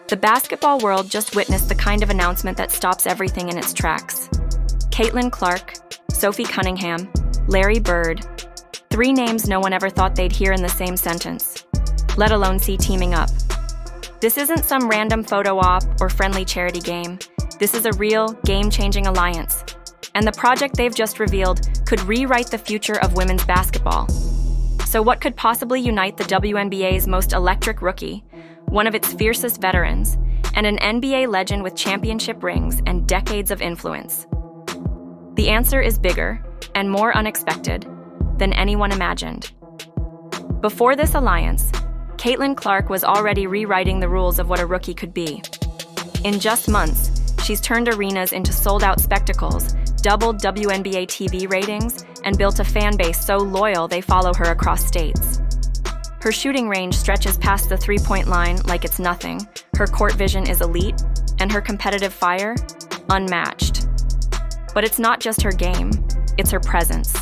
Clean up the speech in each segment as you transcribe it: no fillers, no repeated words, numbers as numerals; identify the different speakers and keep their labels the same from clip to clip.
Speaker 1: The basketball world just witnessed the kind of announcement that stops everything in its tracks. Caitlin Clark, Sophie Cunningham, Larry Bird. 3 names no one ever thought they'd hear in the same sentence, let alone see teaming up. This isn't some random photo op or friendly charity game. This is a real, game-changing alliance. And the project they've just revealed could rewrite the future of women's basketball. So what could possibly unite the WNBA's most electric rookie, one of its fiercest veterans, and an NBA legend with championship rings and decades of influence? The answer is bigger and more unexpected than anyone imagined. Before this alliance, Caitlin Clark was already rewriting the rules of what a rookie could be. In just months, she's turned arenas into sold-out spectacles, doubled WNBA TV ratings, and built a fan base so loyal they follow her across states. Her shooting range stretches past the three-point line like it's nothing, her court vision is elite, and her competitive fire, unmatched. But it's not just her game, it's her presence.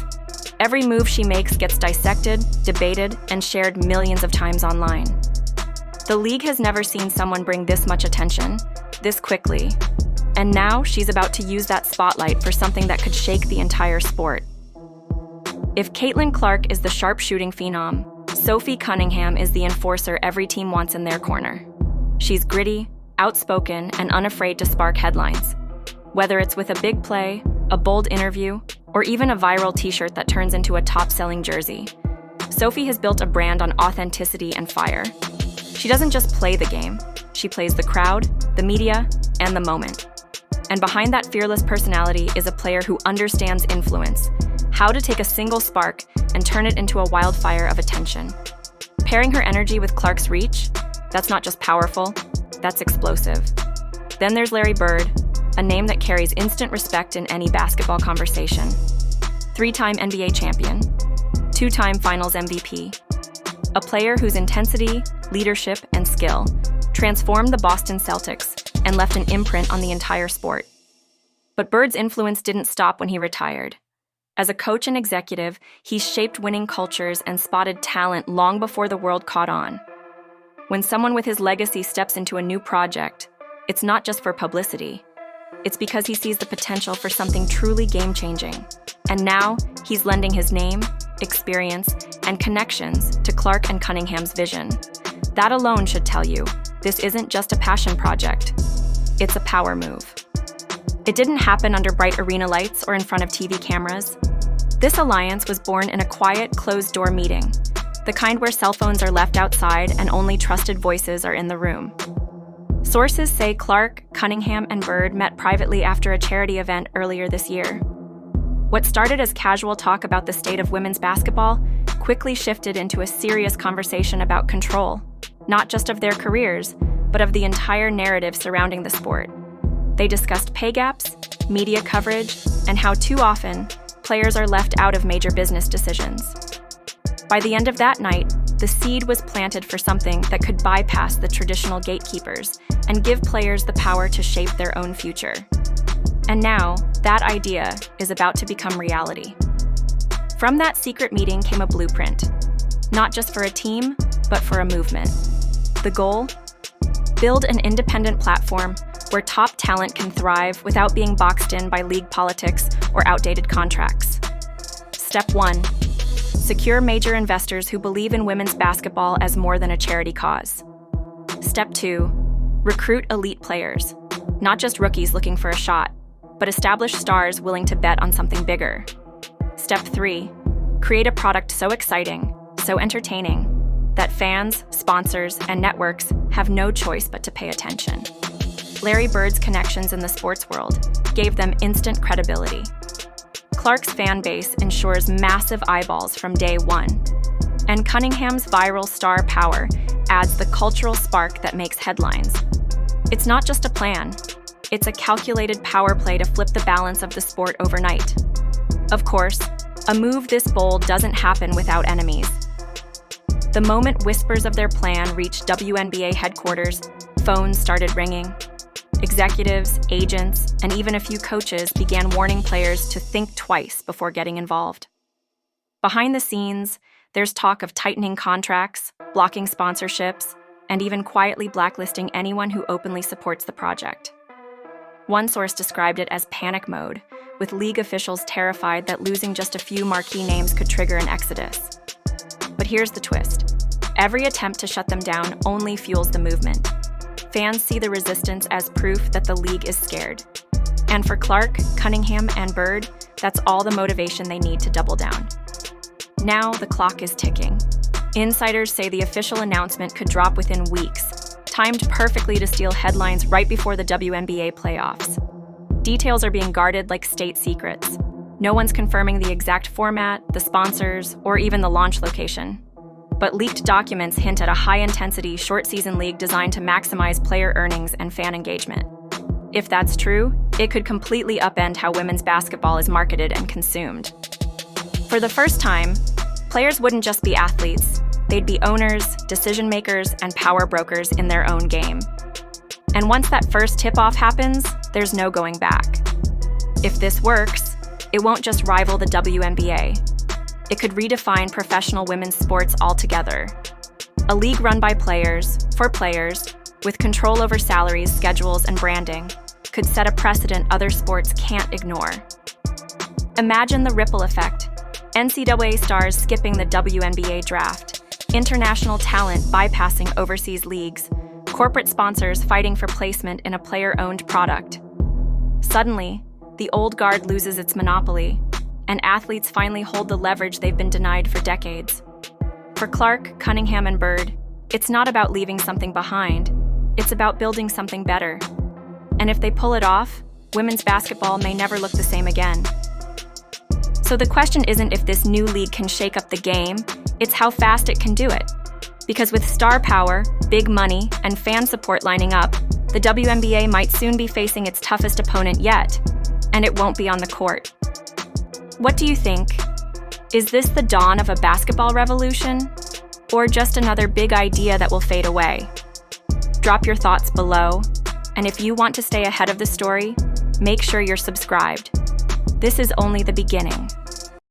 Speaker 1: Every move she makes gets dissected, debated, and shared millions of times online. The league has never seen someone bring this much attention, this quickly. And now she's about to use that spotlight for something that could shake the entire sport. If Caitlin Clark is the sharp-shooting phenom, Sophie Cunningham is the enforcer every team wants in their corner. She's gritty, outspoken, and unafraid to spark headlines. Whether it's with a big play, a bold interview, or even a viral t-shirt that turns into a top-selling jersey, Sophie has built a brand on authenticity and fire. She doesn't just play the game, she plays the crowd, the media, and the moment. And behind that fearless personality is a player who understands influence, how to take a single spark and turn it into a wildfire of attention. Pairing her energy with Clark's reach, that's not just powerful, that's explosive. Then there's Larry Bird, a name that carries instant respect in any basketball conversation. 3-time NBA champion, 2-time Finals MVP. A player whose intensity, leadership, and skill transformed the Boston Celtics and left an imprint on the entire sport. But Bird's influence didn't stop when he retired. As a coach and executive, he's shaped winning cultures and spotted talent long before the world caught on. When someone with his legacy steps into a new project, it's not just for publicity. It's because he sees the potential for something truly game-changing. And now, he's lending his name, experience, and connections to Clark and Cunningham's vision. That alone should tell you, this isn't just a passion project. It's a power move. It didn't happen under bright arena lights or in front of TV cameras. This alliance was born in a quiet, closed-door meeting, the kind where cell phones are left outside and only trusted voices are in the room. Sources say Clark, Cunningham, and Bird met privately after a charity event earlier this year. What started as casual talk about the state of women's basketball quickly shifted into a serious conversation about control, not just of their careers, but of the entire narrative surrounding the sport. They discussed pay gaps, media coverage, and how too often players are left out of major business decisions. By the end of that night, the seed was planted for something that could bypass the traditional gatekeepers and give players the power to shape their own future. And now, that idea is about to become reality. From that secret meeting came a blueprint, not just for a team, but for a movement. The goal? Build an independent platform where top talent can thrive without being boxed in by league politics or outdated contracts. Step 1. Secure major investors who believe in women's basketball as more than a charity cause. Step 2. Recruit elite players, not just rookies looking for a shot, but established stars willing to bet on something bigger. Step 3. Create a product so exciting, so entertaining, that fans, sponsors, and networks have no choice but to pay attention. Larry Bird's connections in the sports world gave them instant credibility. Clark's fan base ensures massive eyeballs from day one. And Cunningham's viral star power adds the cultural spark that makes headlines. It's not just a plan. It's a calculated power play to flip the balance of the sport overnight. Of course, a move this bold doesn't happen without enemies. The moment whispers of their plan reached WNBA headquarters, phones started ringing. Executives, agents, and even a few coaches began warning players to think twice before getting involved. Behind the scenes, there's talk of tightening contracts, blocking sponsorships, and even quietly blacklisting anyone who openly supports the project. One source described it as panic mode, with league officials terrified that losing just a few marquee names could trigger an exodus. But here's the twist. Every attempt to shut them down only fuels the movement. Fans see the resistance as proof that the league is scared. And for Clark, Cunningham, and Bird, that's all the motivation they need to double down. Now the clock is ticking. Insiders say the official announcement could drop within weeks, timed perfectly to steal headlines right before the WNBA playoffs. Details are being guarded like state secrets. No one's confirming the exact format, the sponsors, or even the launch location. But leaked documents hint at a high-intensity, short-season league designed to maximize player earnings and fan engagement. If that's true, it could completely upend how women's basketball is marketed and consumed. For the first time, players wouldn't just be athletes. They'd be owners, decision-makers, and power brokers in their own game. And once that first tip-off happens, there's no going back. If this works, it won't just rival the WNBA. It could redefine professional women's sports altogether. A league run by players, for players, with control over salaries, schedules, and branding, could set a precedent other sports can't ignore. Imagine the ripple effect. NCAA stars skipping the WNBA draft, international talent bypassing overseas leagues, corporate sponsors fighting for placement in a player-owned product. Suddenly, the old guard loses its monopoly, and athletes finally hold the leverage they've been denied for decades. For Clark, Cunningham, and Bird, it's not about leaving something behind. It's about building something better. And if they pull it off, women's basketball may never look the same again. So the question isn't if this new league can shake up the game, it's how fast it can do it. Because with star power, big money, and fan support lining up, the WNBA might soon be facing its toughest opponent yet, and it won't be on the court. What do you think? Is this the dawn of a basketball revolution? Or just another big idea that will fade away? Drop your thoughts below, and if you want to stay ahead of the story, make sure you're subscribed. This is only the beginning.